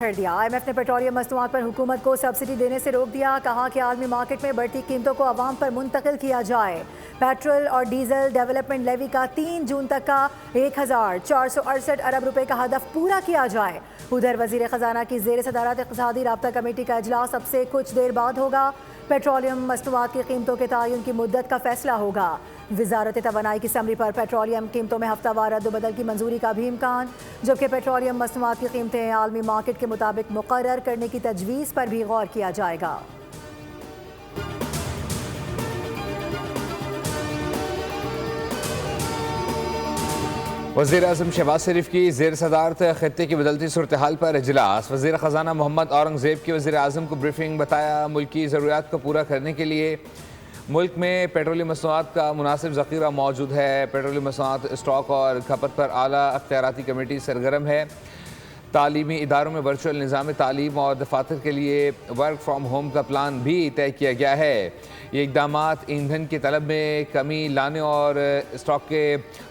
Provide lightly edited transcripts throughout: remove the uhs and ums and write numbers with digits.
कर दिया। IMF ने पेट्रोलियम मसनूआत पर हुकूमत को सब्सिडी देने से रोक दिया। कहा कि आलमी मार्केट में बढ़ती कीमतों को अवाम पर मुंतकिल किया जाए। पेट्रोल और डीजल डेवलपमेंट लेवी का 3 जून तक का 1468 अरब रुपए का हदफ पूरा किया जाए। उधर वजीर खजाना की जेर सदारत इक़्तिसादी राब्ता कमेटी का इजलास अब से कुछ देर बाद होगा। पेट्रोलियम मसनूआत की कीमतों के तयन की मुद्दत का फैसला होगा। वजारत तवानाई की समरी पर पेट्रोलियम कीमतों में हफ्तावार रद्द-बदल की मंजूरी का भी इम्कान, जबकि पेट्रोलियम मसनूआत की कीमतें आलमी मार्केट के मुताबिक मुकर्रर करने की तजवीज़ पर भी गौर किया जाएगा। वज़ीर-ए-आज़म शहबाज शरीफ की ज़ेर सदारत खित्ते की बदलती सूरत हाल पर इजलास। वज़ीर ख़जाना मोहम्मद औरंगज़ेब की वज़ीर-ए-आज़म को ब्रीफिंग। बताया मुल्की ज़रूरियात को पूरा करने के लिए मुल्क में पेट्रोलियम मसनूआत का मुनासिब ज़ख़ीरा मौजूद है। पेट्रोलियम मसनूआत स्टॉक और खपत पर आला अख्तियाराती कमेटी सरगर्म है। तालीमी इदारों में वर्चुअल निज़ाम तालीम और दफातर के लिए वर्क फ्राम होम का प्लान भी तय किया गया है। ये इक़दामात ईंधन की तलब में कमी लाने और स्टॉक के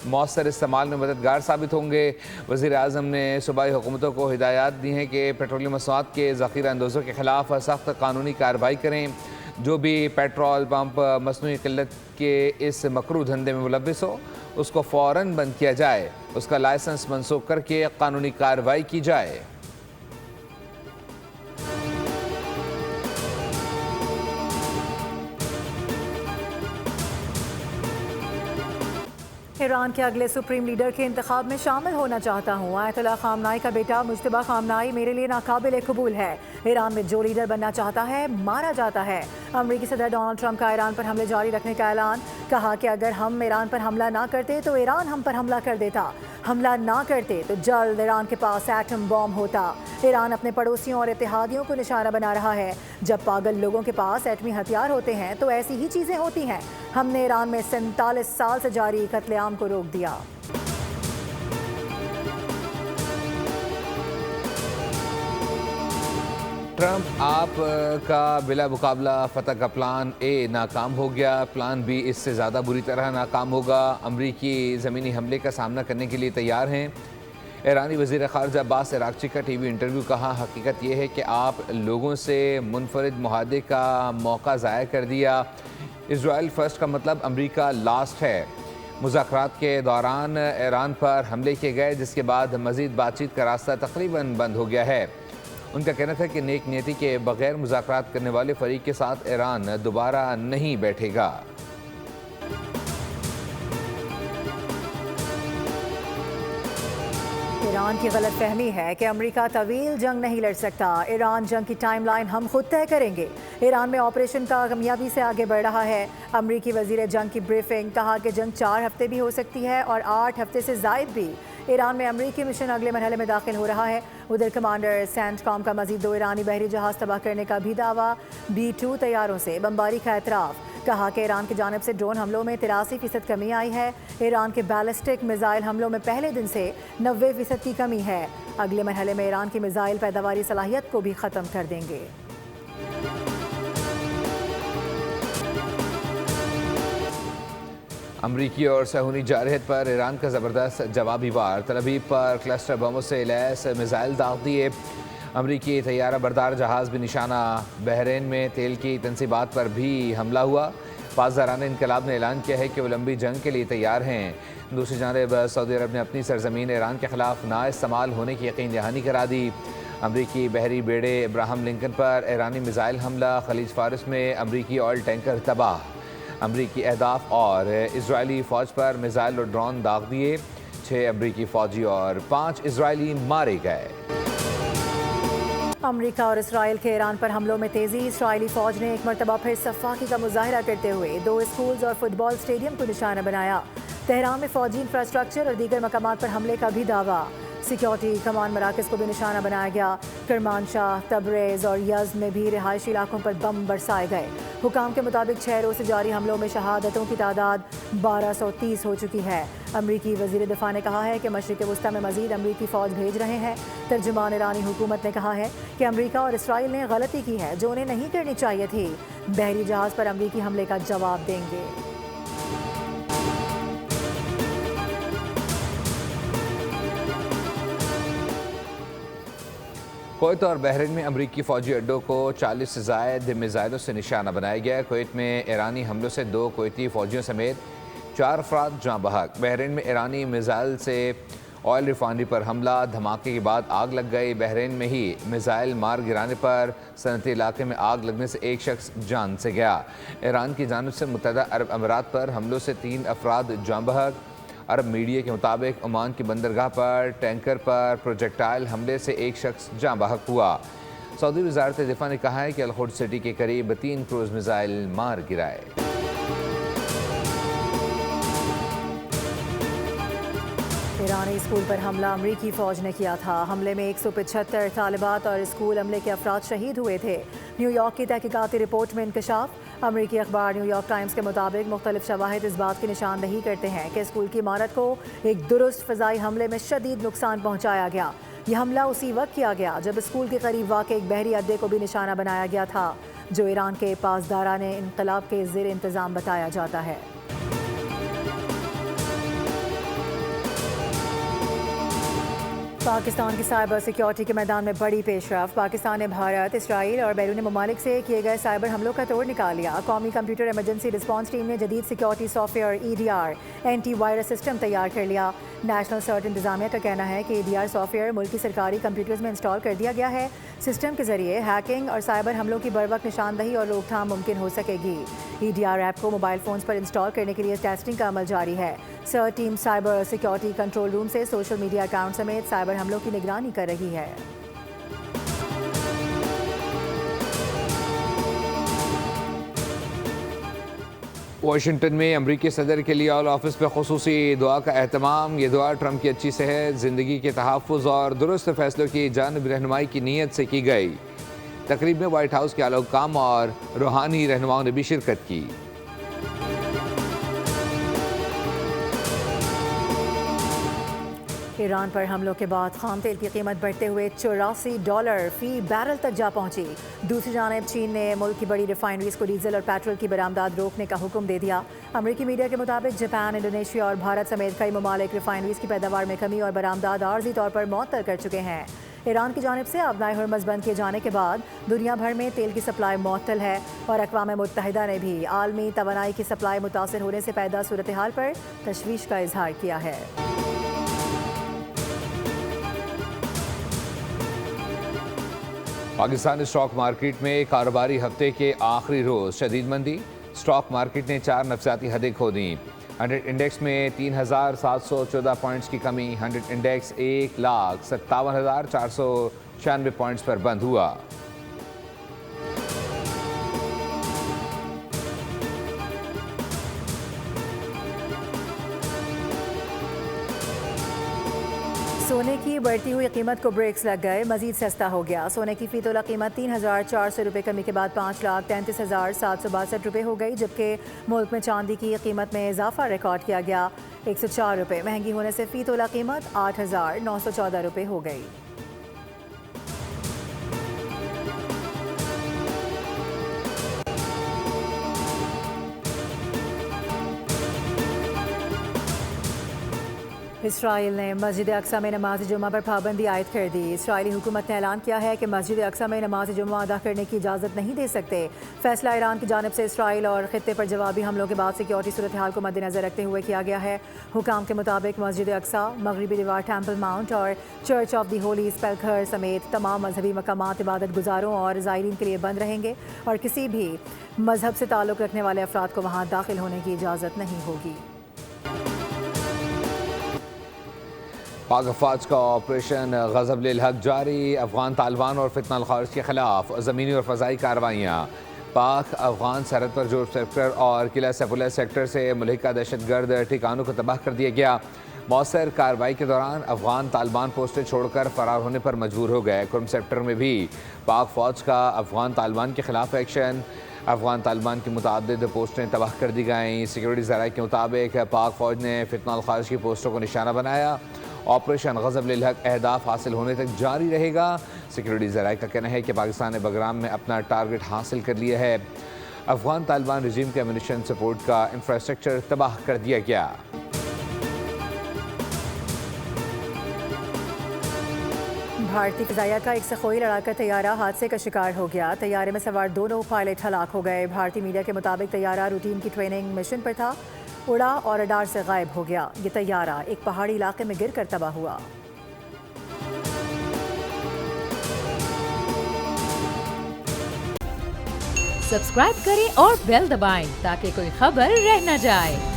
मौसर इस्तेमाल में मददगार साबित होंगे। वज़ीर-ए-आज़म ने सूबाई हुकूमतों को हिदायत दी हैं कि पेट्रोलियम मसनूआत के ज़ख़ीरा अंदोज़ों के ख़िलाफ़ सख्त कानूनी कार्रवाई करें। जो भी पेट्रोल पंप मसनूई क़िल्लत के इस मकरूह धंधे में मुलव्विस हो उसको फ़ौरन बंद किया जाए, उसका लाइसेंस मनसूख करके कानूनी कार्रवाई की जाए। ईरान के अगले सुप्रीम लीडर के इंतखाब में शामिल होना चाहता हूँ। आयतुल्लाह खामनाई का बेटा मुज्तबा खामनाई मेरे लिए नाकाबिल कबूल है। ईरान में जो लीडर बनना चाहता है मारा जाता है। अमरीकी सदर डोनाल्ड ट्रंप का ईरान पर हमले जारी रखने का ऐलान। कहा कि अगर हम ईरान पर हमला ना करते तो ईरान हम पर हमला कर देता। हमला ना करते तो जल्द ईरान के पास एटम बॉम्ब होता। ईरान अपने पड़ोसियों और इत्तेहादियों को निशाना बना रहा है। जब पागल लोगों के पास एटमी हथियार होते हैं तो ऐसी ही चीज़ें होती हैं। हमने ईरान में 47 साल से जारी कत्लेआम को रोक दिया। ट्रंप आप का बिला मुकाबला फतह का प्लान ए नाकाम हो गया। प्लान बी इससे ज़्यादा बुरी तरह नाकाम होगा। अमरीकी ज़मीनी हमले का सामना करने के लिए तैयार हैं। ईरानी वज़ीर ख़ारजा अब्बास इराक़ची का टीवी इंटरव्यू। कहा हकीकत यह है कि आप लोगों से मुनफरिद मुआहदे का मौका ज़ाया कर दिया। इज़राइल फ़र्स्ट का मतलब अमरीका लास्ट है। मुज़ाकरात के दौरान ईरान पर हमले किए गए, जिसके बाद मज़ीद बातचीत का रास्ता तकरीबन बंद हो गया है। उनका कहना था कि नेक नीयति के बगैर मुज़ाकरात करने वाले फ़रीक के साथ ईरान दोबारा नहीं बैठेगा। ईरान की गलत फहमी है कि अमेरिका तवील जंग नहीं लड़ सकता। ईरान जंग की टाइमलाइन हम खुद तय करेंगे। ईरान में ऑपरेशन का कामयाबी से आगे बढ़ रहा है। अमरीकी वजीर जंग की ब्रीफिंग। कहा कि जंग 4 हफ्ते भी हो सकती है और 8 हफ्ते से ज़ायद भी। ईरान में अमरीकी मिशन अगले मरहले में दाखिल हो रहा है। उधर कमांडर सेंटकॉम का मजीद 2 ईरानी बहरी जहाज़ तबाह करने का भी दावा। B-2 तैयारों से बमबारी का एतराफ़। कहा कि ईरान की जानिब से ड्रोन हमलों में 83% कमी आई है। ईरान के बैलिस्टिक मिसाइल हमलों में पहले दिन से 90% की कमी है। अगले मरहले में ईरान की मिसाइल पैदावारी सलाहियत को भी ख़त्म कर देंगे। अमरीकी और सहूनी जारहत पर ईरान का ज़बरदस्त जवाबी वार। तल अवीव पर क्लस्टर बमों से लैस मिसाइल दाग दिए। अमरीकी तैयारा बरदार जहाज़ भी निशाना। बहरीन में तेल की तनसीबात पर भी हमला हुआ। पासदारान इनकलाब ने ऐलान किया है कि वो लंबी जंग के लिए तैयार हैं। दूसरी जानिब सऊदी अरब ने अपनी सरजमीन ईरान के ख़िलाफ़ ना इस्तेमाल होने की यकीन दहानी करा दी। अमरीकी बहरी बेड़े इब्राहिम लिंकन पर ईरानी मिसाइल हमला। खलीज फारिस में अमरीकी ऑयल टैंकर तबाह। अमरीकी अहदाफ और इजरायली फ़ौज पर मिसाइल और ड्रोन दाग दिए। 6 अमरीकी फ़ौजी और 5 इजरायली मारे गए। अमरीका और इसराइल के ईरान पर हमलों में तेज़ी। इसराइली फ़ौज ने एक मरतबा फिर सफ़ाकी का मुजाहरा करते हुए 2 स्कूल्स और फुटबॉल स्टेडियम को निशाना बनाया। तेहरान में फ़ौजी इंफ्रास्ट्रक्चर और दीगर मकामात पर हमले का भी दावा। सिक्योरिटी कमान मराकज़ को भी निशाना बनाया गया। करमानशाह, तबरेज़ और यज़्द में भी रिहायशी इलाकों पर बम बरसाए गए। हुकाम के मुताबिक 6 रोज़ से जारी हमलों में शहादतों की तादाद 1230 हो चुकी है। अमरीकी वज़ीर दिफ़ा ने कहा है कि मशरिक़ वस्ता में मज़ीद अमरीकी फ़ौज भेज रहे हैं। तर्जुमान ईरानी हुकूमत ने कहा है कि अमरीका और इसराइल ने गलती की है जो उन्हें नहीं करनी चाहिए थी। बहरी जहाज़ पर अमरीकी हमले का जवाब देंगे। कुवैत और बहरीन में अमरीकी फ़ौजी अड्डों को 40 से ज़ायद मिसाइलों से निशाना बनाया गया। कुवैत में ईरानी हमलों से 2 कुवैती फ़ौजियों समेत 4 अफराद जाँ बहक। बहरीन में ईरानी मिसाइल से ऑयल रिफाइनरी पर हमला, धमाके के बाद आग लग गई। बहरीन में ही मिसाइल मार गिराने पर सनती इलाके में आग लगने से एक शख्स जान से गया। ईरान की जानिब से मुत्तहदा अरब अमीरात पर हमलों से 3 अफराद जाँ बहक। अरब मीडिया के मुताबिक ओमान की बंदरगाह पर टैंकर पर प्रोजेक्टाइल हमले से एक शख्स जाँ बहक हुआ। सऊदी वज़ारत दिफा ने कहा है कि अल-खुर्द सिटी के करीब 3 क्रूज मिसाइल मार गिराए। ईरानी स्कूल पर हमला अमरीकी फ़ौज ने किया था। हमले में 175 तालिबात और स्कूल हमले के अफराद शहीद हुए थे। न्यूयॉर्क की तहकीकाती रिपोर्ट में इंकशाफ। अमरीकी अखबार न्यूयॉर्क टाइम्स के मुताबिक मुख्तलिफ शवाहिद इस बात की निशानदही करते हैं कि स्कूल की इमारत को एक दुरुस्त फ़ज़ाई हमले में शदीद नुकसान पहुँचाया गया। यह हमला उसी वक्त किया गया जब स्कूल के करीब वाक़ एक बहरी अड्डे को भी निशाना बनाया गया था, जो ईरान के पासदाराने इनकलाब के ज़ेर इंतज़ाम बताया जाता है। पाकिस्तान की साइबर सिक्योरिटी के मैदान में बड़ी पेशरफ। पाकिस्तान ने भारत, इसराइल और बैरूनी ममालिक से किए गए साइबर हमलों का तोड़ निकाल लिया। कौमी कंप्यूटर इमरजेंसी रिस्पांस टीम ने जदीद security software EDR anti virus system तैयार कर लिया। नेशनल सर्ट इंतजामिया का कहना है कि EDR सॉफ्टवेयर मुल्की सरकारी कंप्यूटर्स में इंस्टॉल कर दिया गया है। सिस्टम के जरिए हैकिंग और साइबर हमलों की बरवक्त निशानदही और रोकथाम मुमकिन हो सकेगी। EDR ऐप को मोबाइल फ़ोन्स पर इंस्टॉल करने के लिए टेस्टिंग का अमल जारी है। CERT team cyber security control room से सोशल मीडिया अकाउंट समेत साइबर हमलों की निगरानी कर रही है। वाशिंगटन में अमरीकी सदर के लिए ऑल ऑफिस पर खुसूसी दुआ का एहतमाम। ये दुआ ट्रंप की अच्छी सेहत, ज़िंदगी के तहफ़्फ़ुज़ और दुरुस्त फैसलों की जानिब रहनुमाई की नीयत से की गई। तकरीब में वाइट हाउस के आला हुक्काम और रूहानी रहनुमाओं ने भी शिरकत की। ईरान पर हमलों के बाद खाम तेल की कीमत बढ़ते हुए $84 फी बैरल तक जा पहुंची। दूसरी जानिब चीन ने मुल्क की बड़ी रिफाइनरीज को डीजल और पेट्रोल की बरामदात रोकने का हुक्म दे दिया। अमरीकी मीडिया के मुताबिक जापान, इंडोनेशिया और भारत समेत कई ममालिक रिफाइनरीज की पैदावार में कमी और बरामदात आर्जी तौर पर मुअत्तल कर चुके हैं। ईरान की जानिब से आबनाए हुर्मुज़ बंद किए जाने के बाद दुनिया भर में तेल की सप्लाई मुअत्तल है और अक़वाम मुत्तहिदा ने भी आलमी तवानाई की सप्लाई मुतासर होने से पैदा सूरत हाल पर तशवीश का इजहार किया है। पाकिस्तानी स्टॉक मार्केट में कारोबारी हफ्ते के आखिरी रोज शदीद मंदी। स्टॉक मार्केट ने 4 नफसियाती हदें खो दी। 100 इंडेक्स में 3,714 पॉइंट्स की कमी। 100 इंडेक्स 1,57,496 पॉइंट्स पर बंद हुआ। सोने की बढ़ती हुई कीमत को ब्रेक्स लग गए, मजीद सस्ता हो गया। सोने की फी तोला कीमत 3,400 रुपये कमी के बाद 5,33,762 रुपये हो गई, जबकि मुल्क में चांदी की कीमत में इजाफा रिकॉर्ड किया गया। 104 रुपये महंगी होने से फी तोला कीमत 8,914 रुपये हो गई। इसराइल ने मस्जिद अक्सा में नमाज जुमा पर पाबंदी आयद कर दी। इसराइली हुकूमत ने ऐलान किया है कि मस्जिद अक्सा में नमाज जुमा अदा करने की इजाज़त नहीं दे सकते। फैसला ईरान की जानिब से इसराइल और खित्ते पर जवाबी हमलों के बाद सिक्योरिटी सूरत हाल को मद्देनजर रखते हुए किया गया है। हुकाम के मुताबिक मस्जिद अक्सा, मगरबी दीवार, टेम्पल माउंट और चर्च ऑफ द होली सेपल्चर समेत तमाम मजहबी मकामात इबादत गुजारों और ज़ायरीन के लिए बंद रहेंगे और किसी भी मजहब से ताल्लुक़ रखने वाले अफराद को वहाँ दाखिल होने की इजाज़त नहीं होगी। पाक अफवाज का ऑपरेशन गज़ब लिल हक जारी। अफगान तालिबान और फितना खारिज के खिलाफ ज़मीनी और फ़ज़ाई कार्रवाइयाँ। पाक अफगान सरहद पर जोर सेक्टर और किला सैफुल्लाह सेक्टर से मुल्हिका दहशतगर्द ठिकानों को तबाह कर दिया गया। मौसर कार्रवाई के दौरान अफगान तालिबान पोस्टें छोड़कर फरार होने पर मजबूर हो गए। कुर्म सेक्टर में भी पाक फ़ौज का अफगान तालिबान के खिलाफ एक्शन। अफगान तालिबान की मुतादिद पोस्टें तबाह कर दी गईं। सिक्योरिटी ज़राए के मुताबिक पाक फ़ौज ने फितना खारिज की पोस्टों को निशाना बनाया। ऑपरेशन गज़ब लिल हक अहदाफ हासिल होने तक जारी रहेगा। सिक्योरिटी ज़राए का कहना है कि पाकिस्तान ने बगराम में अपना टारगेट हासिल कर लिया है। अफगान तालिबान रजीम के एम्यूनिशन सपोर्ट का इंफ्रास्ट्रक्चर तबाह कर दिया गया। भारतीय फिजाइया का एक सखोई लड़ाका तैयारा हादसे का शिकार हो गया। तैयारे में सवार दोनों पायलट हलाक हो गए। भारतीय मीडिया के मुताबिक तैयारा रूटीन की ट्रेनिंग मिशन पर था, उड़ा और रडार से गायब हो गया। ये तैयारा एक पहाड़ी इलाके में गिरकर तबाह हुआ। सब्सक्राइब करें और बेल दबाएं ताकि कोई खबर रह न जाए।